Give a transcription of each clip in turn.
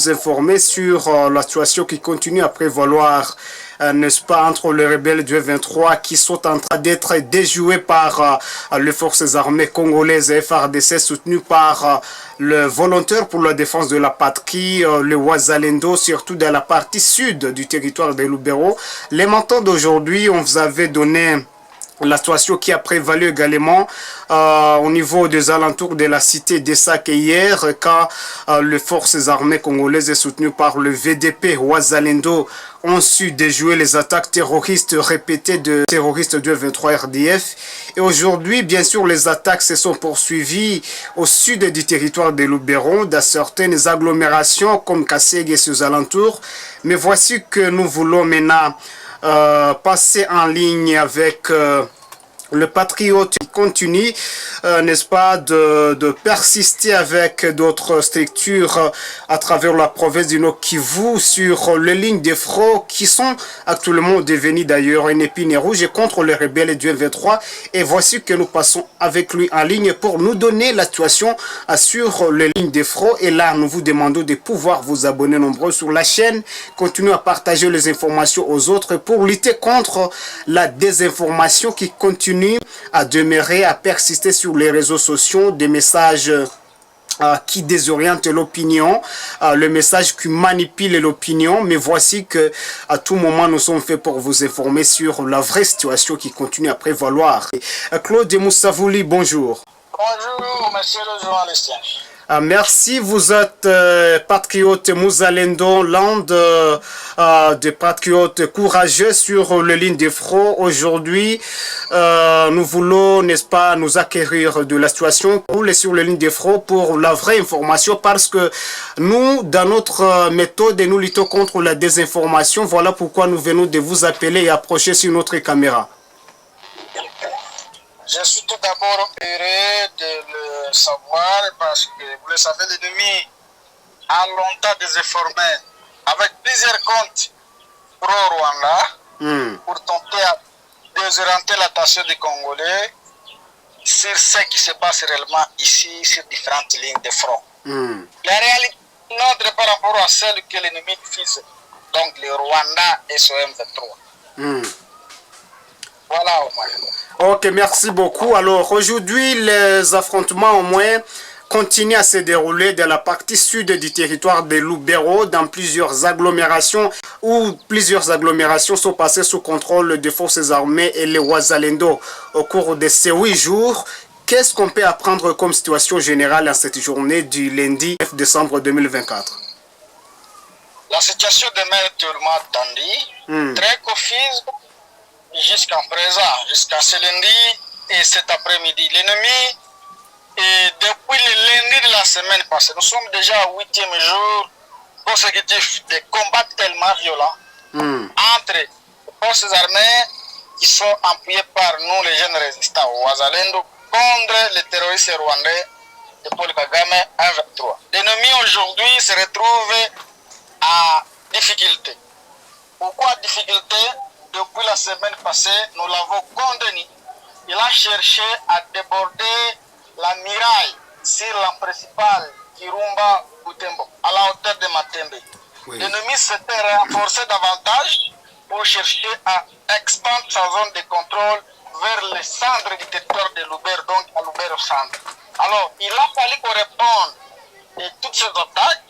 Informer sur la situation qui continue à prévaloir, n'est-ce pas, entre les rebelles du F23 qui sont en train d'être déjoués par les forces armées congolaises et FARDC soutenues par le volontaire pour la défense de la patrie, le Wazalendo, surtout dans la partie sud du territoire de Lubero. Les mentons d'aujourd'hui, on vous avait donné la situation qui a prévalu également au niveau des alentours de la cité d'Essac hier, quand les forces armées congolaises soutenues par le VDP Wazalendo ont su déjouer les attaques terroristes répétées de terroristes du 23 RDF. Et aujourd'hui, bien sûr, les attaques se sont poursuivies au sud du territoire de Lubero, dans certaines agglomérations comme Kasségue et ses alentours. Mais voici que nous voulons maintenant passer en ligne avec le patriote qui continue, n'est-ce pas, de persister avec d'autres structures à travers la province du Nord Kivu sur les lignes de front qui sont actuellement devenues d'ailleurs une épine rouge contre les rebelles du M23. Et voici que nous passons avec lui en ligne pour nous donner la situation sur les lignes de front. Et là, nous vous demandons de pouvoir vous abonner nombreux sur la chaîne, continuer à partager les informations aux autres pour lutter contre la désinformation qui continue à demeurer, à persister sur les réseaux sociaux, des messages qui désorientent l'opinion, le message qui manipule l'opinion. Mais voici que à tout moment nous sommes faits pour vous informer sur la vraie situation qui continue à prévaloir. Claude Moussavouli, bonjour. Bonjour, monsieur le journaliste. Merci, vous êtes patriote Mouzalendo, l'un des patriotes courageux sur les lignes de front. Aujourd'hui, nous voulons, n'est-ce pas, nous acquérir de la situation, rouler sur les lignes de front pour la vraie information, parce que nous, dans notre méthode, nous luttons contre la désinformation. Voilà pourquoi nous venons de vous appeler et approcher sur notre caméra. Je suis tout d'abord heureux de le savoir parce que, vous le savez, l'ennemi a longtemps désinformé avec plusieurs comptes pro-Rwanda pour tenter de désorienter l'attention des Congolais sur ce qui se passe réellement ici sur différentes lignes de front. La réalité n'est par rapport à celle que l'ennemi diffuse, donc le Rwanda et son M23. Voilà au moins. Ok, merci beaucoup. Alors aujourd'hui, les affrontements au moins continuent à se dérouler dans la partie sud du territoire de Lubero, dans plusieurs agglomérations où plusieurs agglomérations sont passées sous contrôle des forces armées et les Wazalendo au cours de ces 8 jours. Qu'est-ce qu'on peut apprendre comme situation générale en cette journée du lundi 9 décembre 2024? La situation demeure tellement tendue, très confuse. Jusqu'à présent, jusqu'à ce lundi et cet après-midi. L'ennemi, depuis le lundi de la semaine passée, nous sommes déjà au 8e jour consécutif de combats tellement violents entre les forces armées qui sont appuyées par nous, les jeunes résistants au Wazalendo, contre les terroristes rwandais de Paul Kagame 1-23. L'ennemi aujourd'hui se retrouve à difficulté. Pourquoi difficulté? Depuis la semaine passée, nous l'avons condamné. Il a cherché à déborder la muraille sur la principale Kirumba Butembo, à la hauteur de Matembe. Oui. L'ennemi s'était renforcé davantage pour chercher à expandre sa zone de contrôle vers le centre du territoire de Lubero, donc à Lubero centre. Alors, il a fallu qu'on réponde à toutes ces attaques.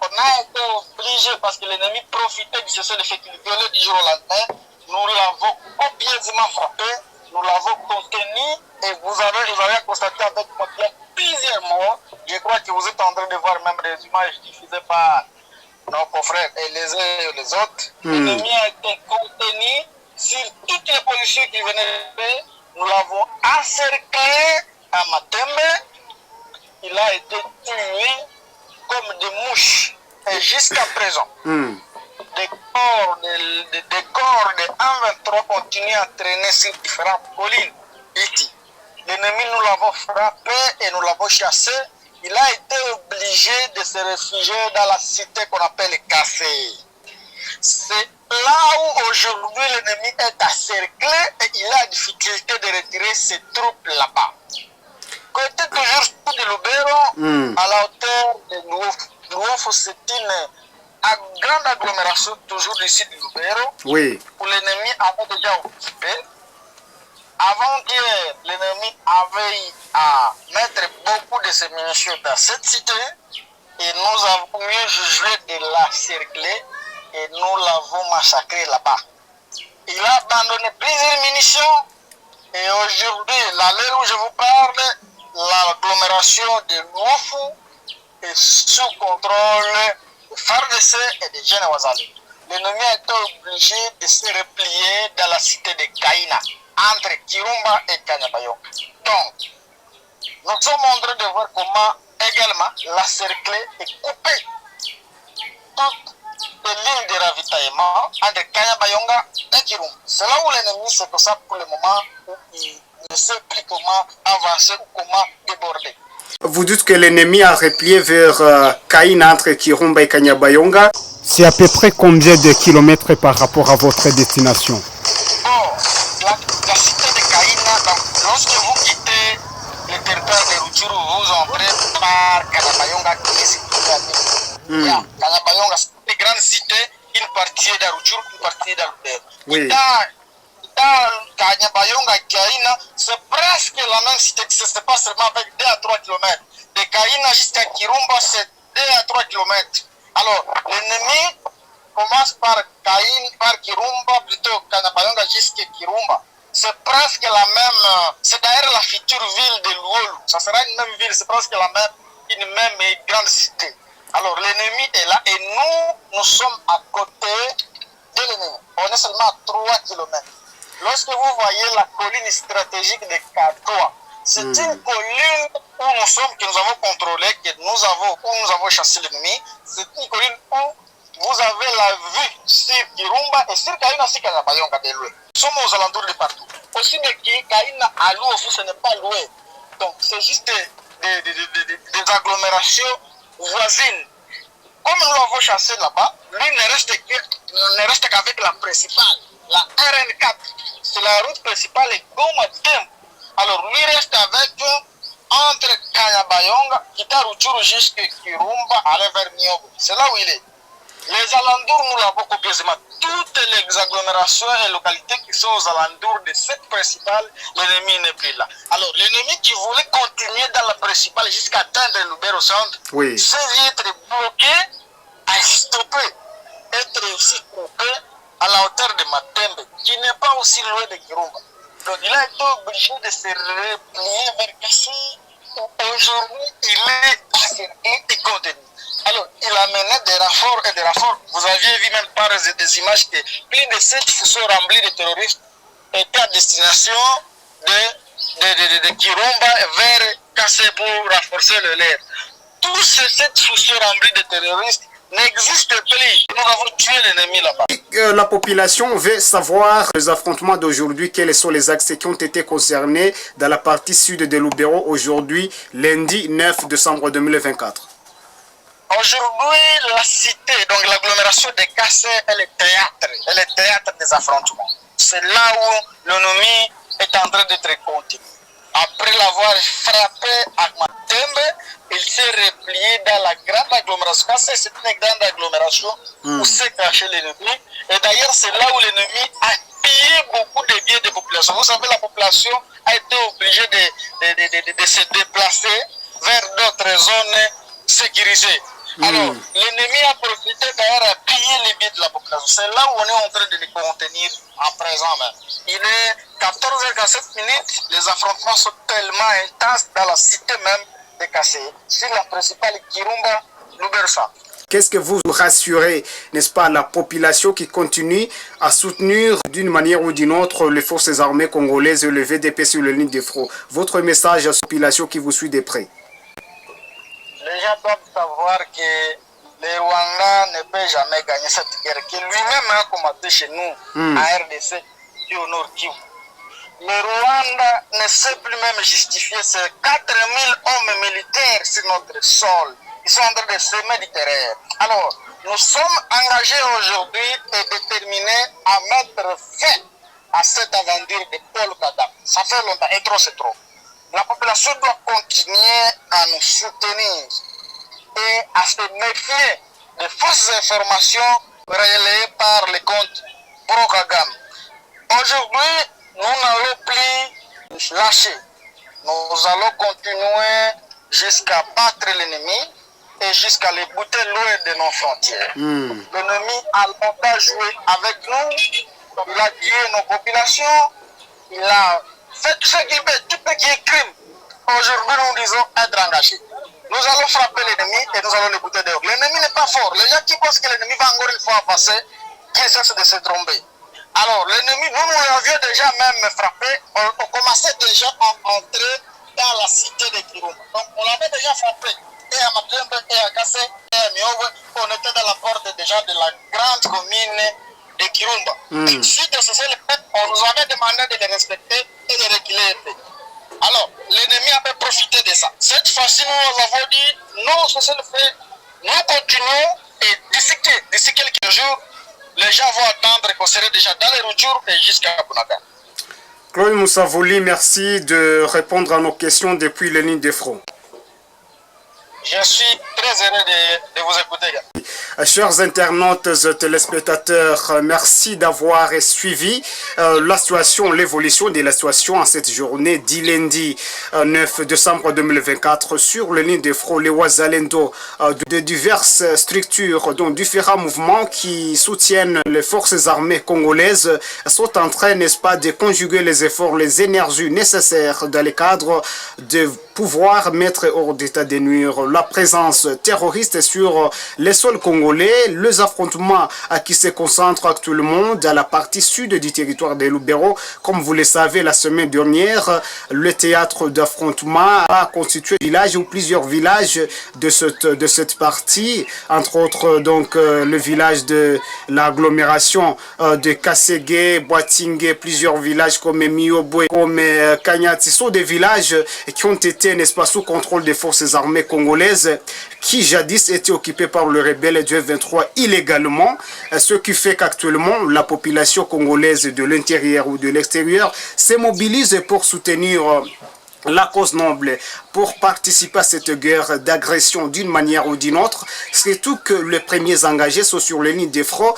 On a été obligé, parce que l'ennemi profitait du cessez-le-feu violé du jour au lendemain. Nous l'avons copieusement frappé, nous l'avons contenu et vous avez constaté avec moi qu'il y a plusieurs morts. Je crois que vous êtes en train de voir même des images diffusées par nos confrères et les uns et les autres. L'ennemi a été contenu sur toutes les positions qui venaient. Nous l'avons encerclé à Matembe. Il a été tué comme des mouches. Et jusqu'à présent, des corps de 1-23 continuent à traîner sur différentes collines. L'ennemi, nous l'avons frappé et nous l'avons chassé. Il a été obligé de se réfugier dans la cité qu'on appelle Kassé. C'est là où aujourd'hui l'ennemi est encerclé et il a la difficulté de retirer ses troupes là-bas. Côté toujours de Lubero, à la hauteur de Luofu, c'est une grande agglomération, toujours d'ici de Lubero, Oui. où l'ennemi avait déjà occupé. Avant-hier, l'ennemi avait à mettre beaucoup de ses munitions dans cette cité et nous avons mieux jugé de la cercler et nous l'avons massacré là-bas. Il a abandonné plusieurs munitions et aujourd'hui, à l'heure où je vous parle, l'agglomération de Luofu est sous contrôle de FARDC et de Jeunes Wazalé. L'ennemi a été obligé de se replier dans la cité de Kaina, entre Kirumba et Kanyabayonga. Donc, nous sommes en train de voir comment également la cerclée est coupée. Toutes les lignes de ravitaillement entre Kanyabayonga et Kirumba. C'est là où l'ennemi, c'est pour ça pour le moment où il ne sait plus comment avancer ou comment déborder. Vous dites que l'ennemi a replié vers Kaina entre Kirumba et Kanyabayonga. C'est à peu près combien de kilomètres par rapport à votre destination? Bon, la cité de Kaina, donc, lorsque vous quittez le territoire de Rutshuru, vous entrez par Kanyabayonga qui est situé à Lubero. Kanyabayonga, c'est une grande cité, une partie est dans Rutshuru, une partie est dans Lubero. Oui. Dans Kanyabayonga, Kaina, c'est presque la même cité, que ce n'est pas seulement avec 2 à 3 km. De Kaina jusqu'à Kirumba, c'est 2 à 3 km. Alors, l'ennemi commence par Kirumba, plutôt Kanyabayonga jusqu'à Kirumba. C'est presque la même, c'est d'ailleurs la future ville de Luolu. Ça sera une même ville, c'est presque une même grande cité. Alors, l'ennemi est là et nous sommes à côté de l'ennemi. On est seulement à 3 km. Lorsque vous voyez la colline stratégique de Katoa, c'est une colline où nous sommes, que nous avons contrôlée, où nous avons chassé l'ennemi. C'est une colline où vous avez la vue sur Kirumba et sur Kaina, sur Kanyabayonga de loin. Nous sommes aux alentours de partout. Aussi de Kaina à Luofu, ce n'est pas loin. Donc c'est juste des agglomérations voisines. Comme nous l'avons chassé là-bas, lui ne reste qu'avec la principale, la RN4. C'est la route principale et Goma-Tempo. Alors lui reste avec entre Kanyabayonga, Kitaruchuru jusqu'à Kirumba, aller vers Nyogo. C'est là où il est. Les alentours, nous l'avons complètement. Toutes les agglomérations et localités qui sont aux alentours de cette principale, l'ennemi n'est plus là. Alors, l'ennemi qui voulait continuer dans la principale jusqu'à atteindre Lubero Centre, Oui. sans être bloqué, a stoppé, être aussi coupé à la hauteur de Matembe, qui n'est pas aussi loin de Kirumba. Donc, il a été obligé de se replier vers Kassi. Aujourd'hui, il est asserté et contenu. Alors, il a mené des renforts et des renforts. Vous aviez vu même par des images que plus de 7 fossés remplis de terroristes étaient à destination de Kirumba vers Kassé pour renforcer le l'air. Tous ces 7 fossés remplis de terroristes n'existent plus. Nous avons tué l'ennemi là-bas. La population veut savoir les affrontements d'aujourd'hui, quels sont les axes qui ont été concernés dans la partie sud de Lubero aujourd'hui, lundi 9 décembre 2024. Aujourd'hui, la cité, donc l'agglomération de Kassé, elle est théâtre des affrontements. C'est là où l'ennemi est en train d'être contenu. Après l'avoir frappé à Matembe, il s'est replié dans la grande agglomération. Kassé, c'est une grande agglomération où s'est caché l'ennemi. Et d'ailleurs, c'est là où l'ennemi a pillé beaucoup de biens de population. Vous savez, la population a été obligée de se déplacer vers d'autres zones sécurisées. Alors, l'ennemi a profité d'ailleurs à piller les biens de la population. C'est là où on est en train de les contenir à présent même. Il est 14h47 minutes, les affrontements sont tellement intenses dans la cité même de Kassé, sur la principale Kirumba, Lubersa. Qu'est-ce que vous rassurez, n'est-ce pas, la population qui continue à soutenir d'une manière ou d'une autre les forces armées congolaises et le VDP sur le ligne de front? Votre message à la population qui vous suit de près? Les gens doivent savoir que le Rwanda ne peut jamais gagner cette guerre, que lui-même a combattu chez nous, à RDC, et au Nord Kivu. Le Rwanda ne sait plus même justifier ces 4000 hommes militaires sur notre sol. Ils sont en train de semer du terrain. Alors, nous sommes engagés aujourd'hui et déterminés à mettre fin à cette aventure de Paul Kagame. Ça fait longtemps, et trop c'est trop. La population doit continuer à nous soutenir et à se méfier des fausses informations relayées par les comptes pro-Kagame. Aujourd'hui, nous n'allons plus lâcher. Nous allons continuer jusqu'à battre l'ennemi et jusqu'à les bouter loin de nos frontières. L'ennemi a longtemps joué avec nous, il a tué nos populations, il a fait tout ce qu'il veut, tout ce qui est crime. Aujourd'hui, nous disons être engagés. Nous allons frapper l'ennemi et nous allons le bouter dehors. L'ennemi n'est pas fort. Les gens qui pensent que l'ennemi va encore une fois passer, qui cessent de se tromper. Alors, l'ennemi, nous l'avions déjà même frappé, on commençait déjà à entrer dans la cité de Kirumba. Donc, on l'avait déjà frappé. Et à Matembe, et à Kassé, et à Miowe, on était dans la porte déjà de la grande commune de Kirumba. Suite à ce fait, on nous avait demandé de les respecter et de reculer un peu. Alors, l'ennemi avait profité de ça. Cette fois-ci, nous avons dit, non, cessez le fait, nous continuons et d'ici quelques jours, les gens vont attendre qu'on serait déjà dans les retours et jusqu'à Bunaga. Claude Moussavouli, merci de répondre à nos questions depuis les lignes de front. Je suis très heureux de vous écouter. Chers internautes et téléspectateurs, merci d'avoir suivi la situation, l'évolution de la situation en cette journée du lundi 9 décembre 2024 sur les lignes de front, les Ouazalendo, de diverses structures, dont différents mouvements qui soutiennent les forces armées congolaises sont en train, n'est-ce pas, de conjuguer les efforts, les énergies nécessaires dans le cadre de pouvoir mettre hors d'état de nuire la présence terroriste sur les sols congolais, les affrontements qui se concentrent actuellement dans la partie sud du territoire de Lubero. Comme vous le savez, la semaine dernière, le théâtre d'affrontement a constitué un village ou plusieurs villages de cette partie, entre autres donc le village de l'agglomération de Kasségué, Boatingue, plusieurs villages comme Miobwe, comme Kanyati, sont des villages qui ont été, n'est-ce pas, sous contrôle des forces armées congolaises qui jadis étaient occupées par le rebelle du F-23 illégalement, ce qui fait qu'actuellement la population congolaise de l'intérieur ou de l'extérieur se mobilise pour soutenir la cause noble, pour participer à cette guerre d'agression d'une manière ou d'une autre. Surtout que les premiers engagés sont sur les lignes de front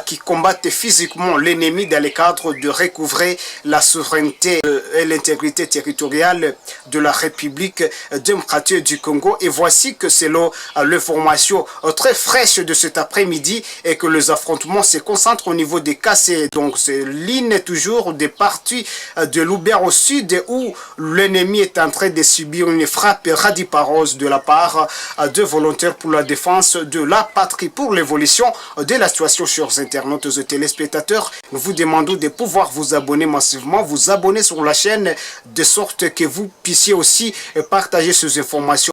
qui combattent physiquement l'ennemi dans le cadre de recouvrer la souveraineté et l'intégrité territoriale de la République démocratique du Congo. Et voici que selon l'information très fraîche de cet après-midi et que les affrontements se concentrent au niveau des Kassé. Donc c'est ligne toujours des parties de Lubero au sud où l'ennemi est en train de subir une frappe radiparose de la part de volontaires pour la défense de la patrie. Pour l'évolution de la situation, chers internautes et téléspectateurs, nous vous demandons de pouvoir vous abonner massivement, vous abonner sur la chaîne de sorte que vous puissiez aussi partager ces informations